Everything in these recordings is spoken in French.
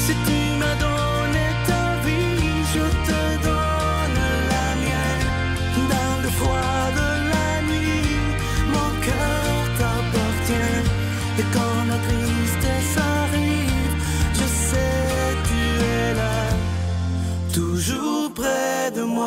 Si tu m'as donné ta vie, je te donne la mienne. Dans le froid de la nuit, mon cœur t'appartient. Et quand la tristesse arrive, je sais tu es là, toujours près de moi.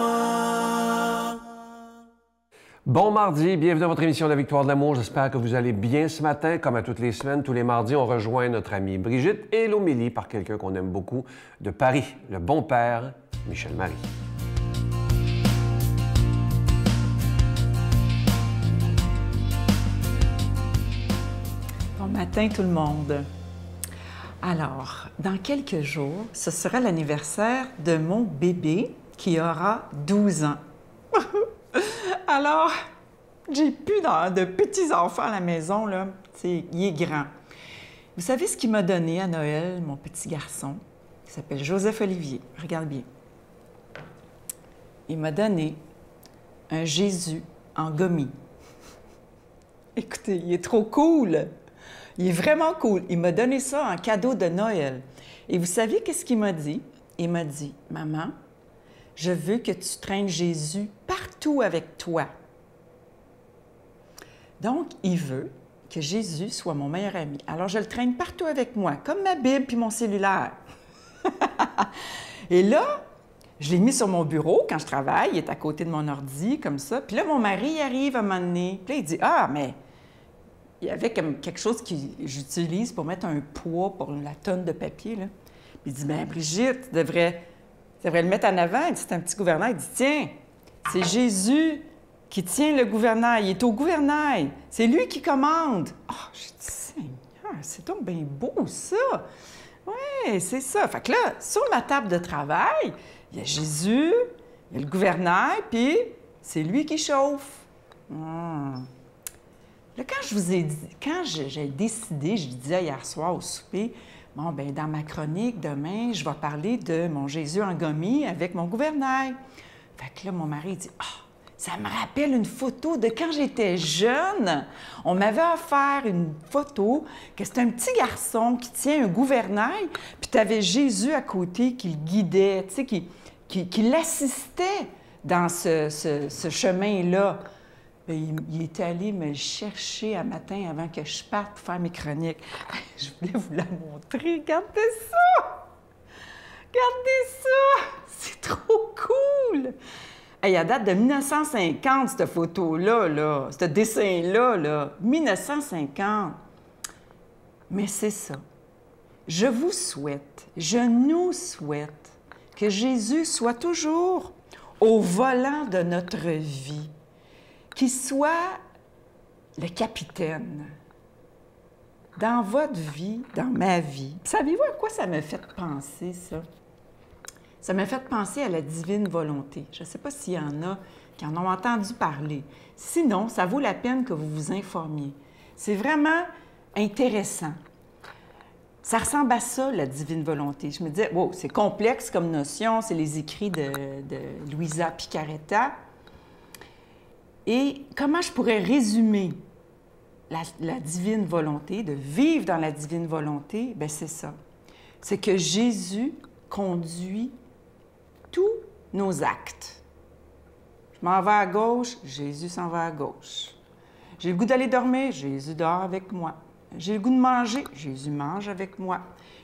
Bon mardi, bienvenue à votre émission La Victoire de l'amour. J'espère que vous allez bien ce matin. Comme à toutes les semaines, tous les mardis, on rejoint notre amie Brigitte et l'homélie par quelqu'un qu'on aime beaucoup de Paris, le bon père, Michel Marie. Bon matin tout le monde. Alors, dans quelques jours, ce sera l'anniversaire de mon bébé qui aura 12 ans. Alors, j'ai plus de petits-enfants à la maison, là. Il est grand. Vous savez ce qu'il m'a donné à Noël, mon petit garçon? Il s'appelle Joseph Olivier. Regarde bien. Il m'a donné un Jésus en gommis. Écoutez, il est trop cool! Il est vraiment cool. Il m'a donné ça en cadeau de Noël. Et vous savez qu'est-ce qu'il m'a dit? Il m'a dit, « Maman, je veux que tu traînes Jésus partout avec toi. » Donc, il veut que Jésus soit mon meilleur ami. Alors, je le traîne partout avec moi, comme ma Bible puis mon cellulaire. Et là, je l'ai mis sur mon bureau quand je travaille. Il est à côté de mon ordi, comme ça. Puis là, mon mari arrive à un moment donné. Puis là, il dit, « Ah, mais il y avait comme quelque chose que j'utilise pour mettre un poids pour la tonne de papier. » Là. Puis il dit, « Bien, Brigitte, tu devrais le mettre en avant. » Il dit, « C'est un petit gouvernail. » Il dit, « Tiens, c'est Jésus qui tient le gouvernail. Il est au gouvernail. C'est lui qui commande. » Ah, j'ai dit, « Seigneur, c'est donc bien beau, ça. » Oui, c'est ça. Fait que là, sur ma table de travail, il y a Jésus, il y a le gouvernail, puis c'est lui qui chauffe. Là, quand je vous ai dit, quand j'ai décidé, je disais hier soir au souper, bon, bien, dans ma chronique, demain, je vais parler de mon Jésus en gommis avec mon gouvernail. Fait que là, mon mari dit, « Ah, ça me rappelle une photo de quand j'étais jeune. On m'avait offert une photo que c'était un petit garçon qui tient un gouvernail, puis tu avais Jésus à côté qui le guidait, tu sais, qui l'assistait dans ce chemin-là. » Il est allé me chercher un matin avant que je parte pour faire mes chroniques. Je voulais vous la montrer. Regardez ça! Regardez ça! C'est trop cool! Hey, elle date de 1950, cette photo-là, là, ce dessin-là, là. 1950. Mais c'est ça. Je vous souhaite, je nous souhaite que Jésus soit toujours au volant de notre vie. Qu'il soit le capitaine dans votre vie, dans ma vie. Savez-vous à quoi ça m'a fait penser, ça? Ça m'a fait penser à la divine volonté. Je ne sais pas s'il y en a qui en ont entendu parler. Sinon, ça vaut la peine que vous vous informiez. C'est vraiment intéressant. Ça ressemble à ça, la divine volonté. Je me disais, wow, c'est complexe comme notion, c'est les écrits de Louisa Picaretta. Et comment je pourrais résumer la divine volonté, de vivre dans la divine volonté? Bien, c'est ça. C'est que Jésus conduit tous nos actes. Je m'en vais à gauche, Jésus s'en va à gauche. J'ai le goût d'aller dormir, Jésus dort avec moi. J'ai le goût de manger, Jésus mange avec moi.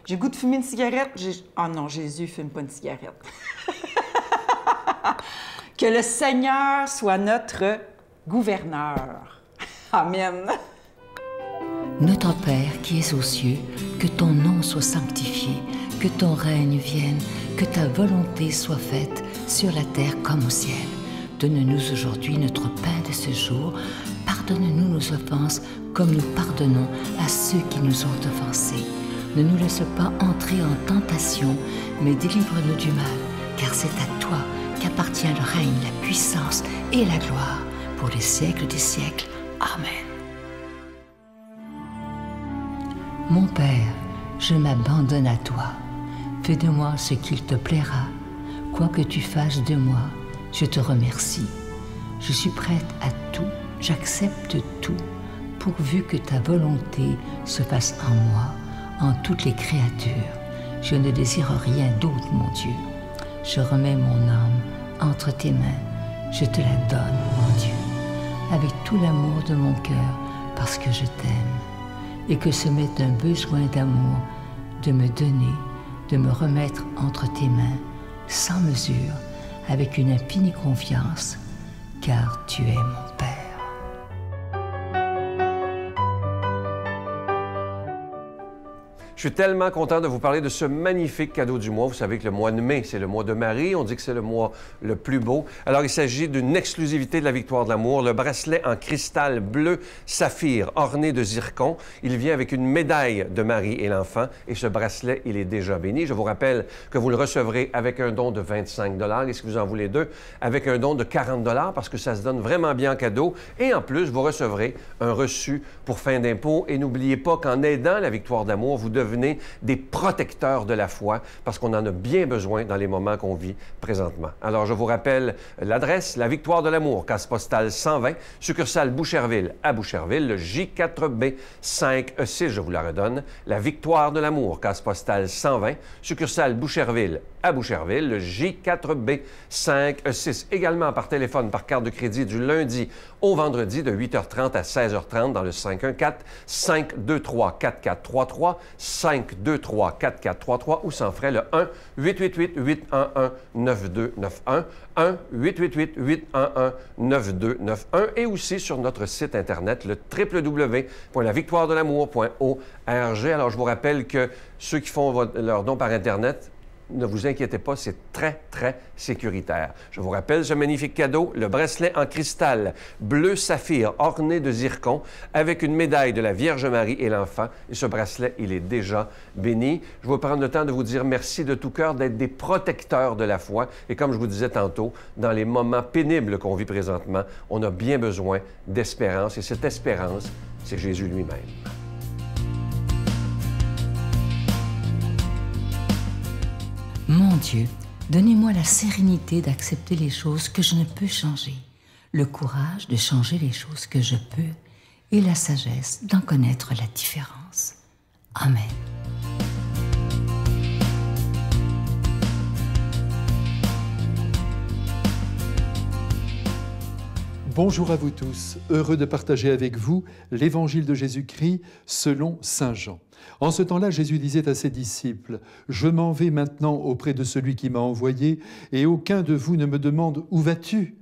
J'ai le goût de fumer une cigarette, ah non, Jésus ne fume pas une cigarette. Que le Seigneur soit notre gouverneur. Amen. Notre Père qui es aux cieux, que ton nom soit sanctifié, que ton règne vienne, que ta volonté soit faite sur la terre comme au ciel. Donne-nous aujourd'hui notre pain de ce jour. Pardonne-nous nos offenses comme nous pardonnons à ceux qui nous ont offensés. Ne nous laisse pas entrer en tentation, mais délivre-nous du mal, car c'est à toi qu'appartient le règne, la puissance et la gloire pour les siècles des siècles. Amen. Mon Père, je m'abandonne à toi. Fais de moi ce qu'il te plaira. Quoi que tu fasses de moi, je te remercie. Je suis prête à tout, j'accepte tout, pourvu que ta volonté se fasse en moi, en toutes les créatures. Je ne désire rien d'autre, mon Dieu. Je remets mon âme entre tes mains. Je te la donne, mon Dieu, avec tout l'amour de mon cœur, parce que je t'aime, et que ce m'est un besoin d'amour de me donner, de me remettre entre tes mains, sans mesure, avec une infinie confiance, car tu es mon Père. Je suis tellement content de vous parler de ce magnifique cadeau du mois. Vous savez que le mois de mai, c'est le mois de Marie. On dit que c'est le mois le plus beau. Alors, il s'agit d'une exclusivité de la Victoire de l'amour, le bracelet en cristal bleu saphir orné de zircon. Il vient avec une médaille de Marie et l'enfant et ce bracelet, il est déjà béni. Je vous rappelle que vous le recevrez avec un don de 25 $ et si vous en voulez deux, avec un don de 40 $ parce que ça se donne vraiment bien en cadeau. Et en plus, vous recevrez un reçu pour fin d'impôt. Et n'oubliez pas qu'en aidant la Victoire de l'amour, vous devenez des protecteurs de la foi parce qu'on en a bien besoin dans les moments qu'on vit présentement. Alors, je vous rappelle l'adresse, la Victoire de l'amour, case postale 120, succursale Boucherville à Boucherville, le J4B 5E6, je vous la redonne. La Victoire de l'amour, case postale 120, succursale Boucherville à Boucherville, le J4B 5E6. Également par téléphone, par carte de crédit du lundi au vendredi de 8h30 à 16h30 dans le 514-523-4433, 523-4433 ou sans frais le 1-888-811-9291, 1-888-811-9291 et aussi sur notre site Internet, le www.lavictoiredelamour.org. Alors, je vous rappelle que ceux qui font leur don par Internet, ne vous inquiétez pas, c'est très, très sécuritaire. Je vous rappelle ce magnifique cadeau, le bracelet en cristal bleu saphir orné de zircon avec une médaille de la Vierge Marie et l'enfant. Et ce bracelet, il est déjà béni. Je vais prendre le temps de vous dire merci de tout cœur d'être des protecteurs de la foi. Et comme je vous disais tantôt, dans les moments pénibles qu'on vit présentement, on a bien besoin d'espérance. Et cette espérance, c'est Jésus lui-même. Mon Dieu, donnez-moi la sérénité d'accepter les choses que je ne peux changer, le courage de changer les choses que je peux et la sagesse d'en connaître la différence. Amen. Bonjour à vous tous, heureux de partager avec vous l'Évangile de Jésus-Christ selon saint Jean. En ce temps-là, Jésus disait à ses disciples, « Je m'en vais maintenant auprès de celui qui m'a envoyé, et aucun de vous ne me demande « Où vas-tu »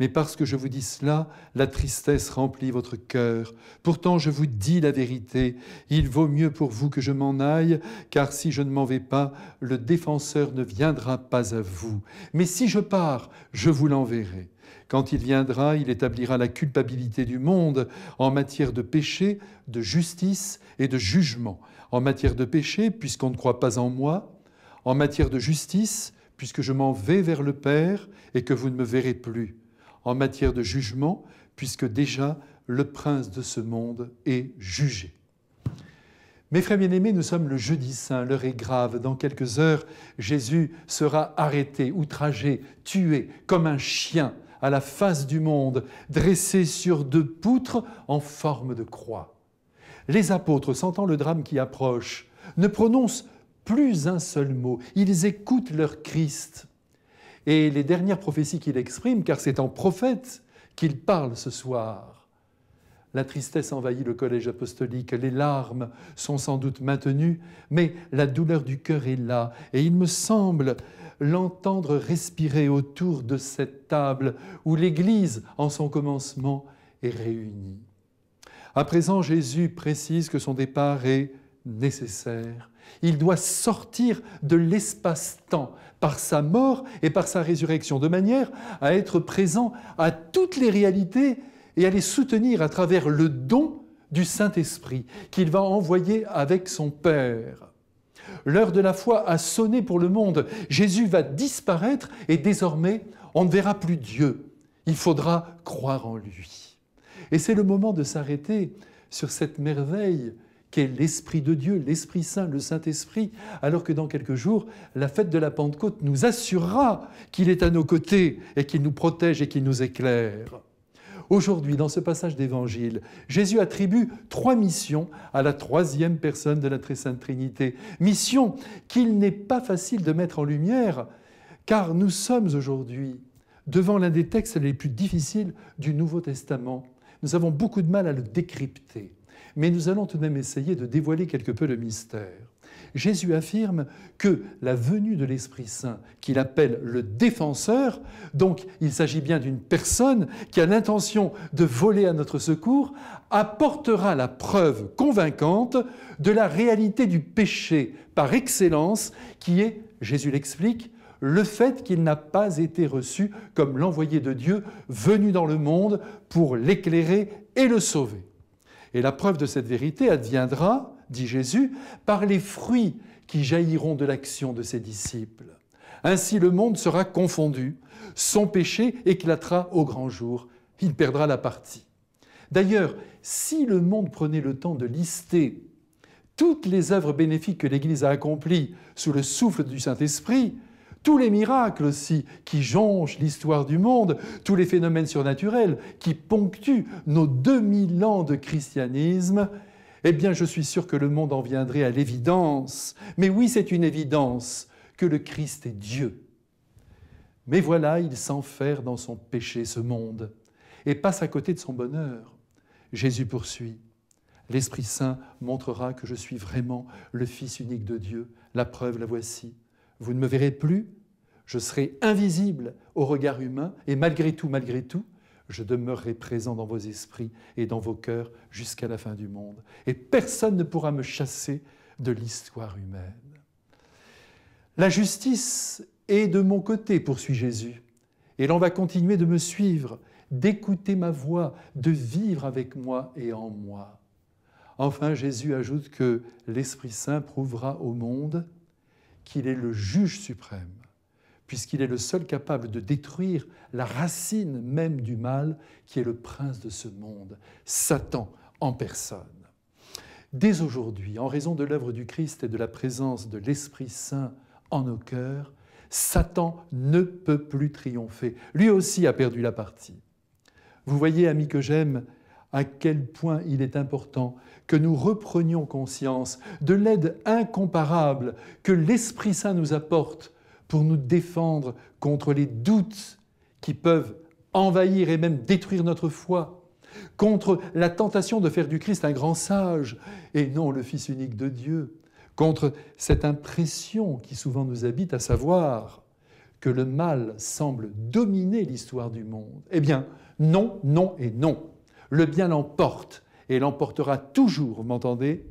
Mais parce que je vous dis cela, la tristesse remplit votre cœur. Pourtant, je vous dis la vérité, il vaut mieux pour vous que je m'en aille, car si je ne m'en vais pas, le défenseur ne viendra pas à vous. Mais si je pars, je vous l'enverrai. Quand il viendra, il établira la culpabilité du monde en matière de péché, de justice et de jugement. En matière de péché, puisqu'on ne croit pas en moi. En matière de justice, puisque je m'en vais vers le Père et que vous ne me verrez plus. En matière de jugement, puisque déjà le prince de ce monde est jugé. Mes frères bien-aimés, nous sommes le jeudi saint, l'heure est grave. Dans quelques heures, Jésus sera arrêté, outragé, tué comme un chien à la face du monde, dressé sur 2 poutres en forme de croix. Les apôtres, sentant le drame qui approche, ne prononcent plus un seul mot. Ils écoutent leur Christ. Et les dernières prophéties qu'il exprime, car c'est en prophète qu'il parle ce soir. La tristesse envahit le collège apostolique, les larmes sont sans doute maintenues, mais la douleur du cœur est là. Et il me semble l'entendre respirer autour de cette table où l'Église, en son commencement, est réunie. À présent, Jésus précise que son départ est nécessaire. Il doit sortir de l'espace-temps par sa mort et par sa résurrection, de manière à être présent à toutes les réalités et à les soutenir à travers le don du Saint-Esprit qu'il va envoyer avec son Père. L'heure de la foi a sonné pour le monde. Jésus va disparaître et désormais, on ne verra plus Dieu. Il faudra croire en lui. Et c'est le moment de s'arrêter sur cette merveille qu'est l'Esprit de Dieu, l'Esprit Saint, le Saint-Esprit, alors que dans quelques jours, la fête de la Pentecôte nous assurera qu'il est à nos côtés et qu'il nous protège et qu'il nous éclaire. Aujourd'hui, dans ce passage d'Évangile, Jésus attribue 3 missions à la 3e personne de la Très Sainte Trinité. Mission qu'il n'est pas facile de mettre en lumière, car nous sommes aujourd'hui devant l'un des textes les plus difficiles du Nouveau Testament. Nous avons beaucoup de mal à le décrypter, mais nous allons tout de même essayer de dévoiler quelque peu le mystère. Jésus affirme que la venue de l'Esprit Saint, qu'il appelle le défenseur, donc il s'agit bien d'une personne qui a l'intention de voler à notre secours, apportera la preuve convaincante de la réalité du péché par excellence, qui est, Jésus l'explique, le fait qu'il n'a pas été reçu comme l'envoyé de Dieu venu dans le monde pour l'éclairer et le sauver. Et la preuve de cette vérité adviendra, dit Jésus, par les fruits qui jailliront de l'action de ses disciples. Ainsi le monde sera confondu, son péché éclatera au grand jour, il perdra la partie. D'ailleurs, si le monde prenait le temps de lister toutes les œuvres bénéfiques que l'Église a accomplies sous le souffle du Saint-Esprit, tous les miracles aussi qui jonchent l'histoire du monde, tous les phénomènes surnaturels qui ponctuent nos 2000 ans de christianisme, eh bien je suis sûr que le monde en viendrait à l'évidence. Mais oui, c'est une évidence que le Christ est Dieu. Mais voilà, il s'enferre dans son péché, ce monde, et passe à côté de son bonheur. Jésus poursuit. L'Esprit Saint montrera que je suis vraiment le Fils unique de Dieu. La preuve, la voici. Vous ne me verrez plus, je serai invisible au regard humain, et malgré tout, je demeurerai présent dans vos esprits et dans vos cœurs jusqu'à la fin du monde. Et personne ne pourra me chasser de l'histoire humaine. La justice est de mon côté, poursuit Jésus, et l'on va continuer de me suivre, d'écouter ma voix, de vivre avec moi et en moi. Enfin, Jésus ajoute que l'Esprit Saint prouvera au monde qu'il est le juge suprême, puisqu'il est le seul capable de détruire la racine même du mal, qui est le prince de ce monde, Satan en personne. Dès aujourd'hui, en raison de l'œuvre du Christ et de la présence de l'Esprit Saint en nos cœurs, Satan ne peut plus triompher. Lui aussi a perdu la partie. Vous voyez, amis que j'aime, à quel point il est important que nous reprenions conscience de l'aide incomparable que l'Esprit Saint nous apporte pour nous défendre contre les doutes qui peuvent envahir et même détruire notre foi, contre la tentation de faire du Christ un grand sage et non le Fils unique de Dieu, contre cette impression qui souvent nous habite, à savoir que le mal semble dominer l'histoire du monde. Eh bien, non, non et non. Le bien l'emporte, et l'emportera toujours, vous m'entendez?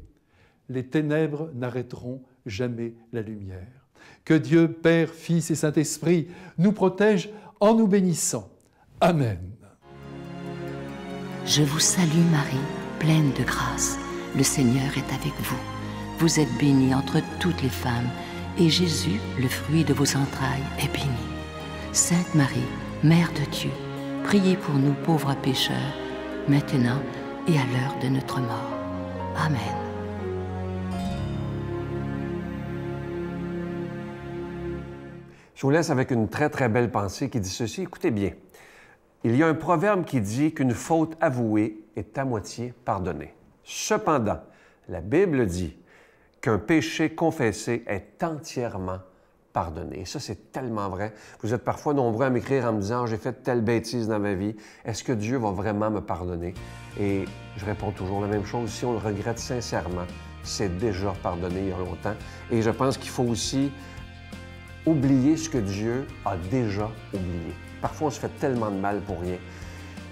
Les ténèbres n'arrêteront jamais la lumière. Que Dieu, Père, Fils et Saint-Esprit nous protège en nous bénissant. Amen. Je vous salue Marie, pleine de grâce. Le Seigneur est avec vous. Vous êtes bénie entre toutes les femmes, et Jésus, le fruit de vos entrailles, est béni. Sainte Marie, Mère de Dieu, priez pour nous pauvres pécheurs, maintenant et à l'heure de notre mort. Amen. Je vous laisse avec une très, très belle pensée qui dit ceci. Écoutez bien. Il y a un proverbe qui dit qu'une faute avouée est à moitié pardonnée. Cependant, la Bible dit qu'un péché confessé est entièrement pardonné. Et ça, c'est tellement vrai. Vous êtes parfois nombreux à m'écrire en me disant « J'ai fait telle bêtise dans ma vie. Est-ce que Dieu va vraiment me pardonner? » Et je réponds toujours la même chose. Si on le regrette sincèrement, c'est déjà pardonné il y a longtemps. Et je pense qu'il faut aussi oublier ce que Dieu a déjà oublié. Parfois, on se fait tellement de mal pour rien.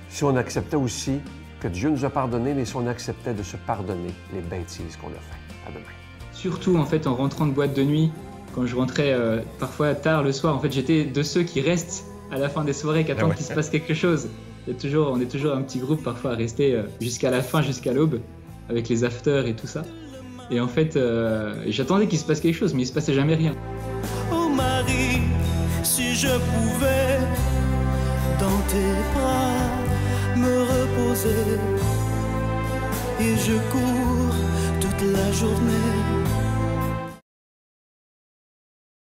Si on acceptait aussi que Dieu nous a pardonné, mais si on acceptait de se pardonner les bêtises qu'on a faites. À demain. Surtout, en fait, en rentrant de boîte de nuit, quand je rentrais parfois tard le soir, en fait, j'étais de ceux qui restent à la fin des soirées, qui attendent qu'il se passe quelque chose. On est toujours un petit groupe parfois à rester jusqu'à la fin, jusqu'à l'aube, avec les afters et tout ça. Et en fait, j'attendais qu'il se passe quelque chose, mais il se passait jamais rien. Oh Marie, si je pouvais dans tes bras me reposer, et je cours toute la journée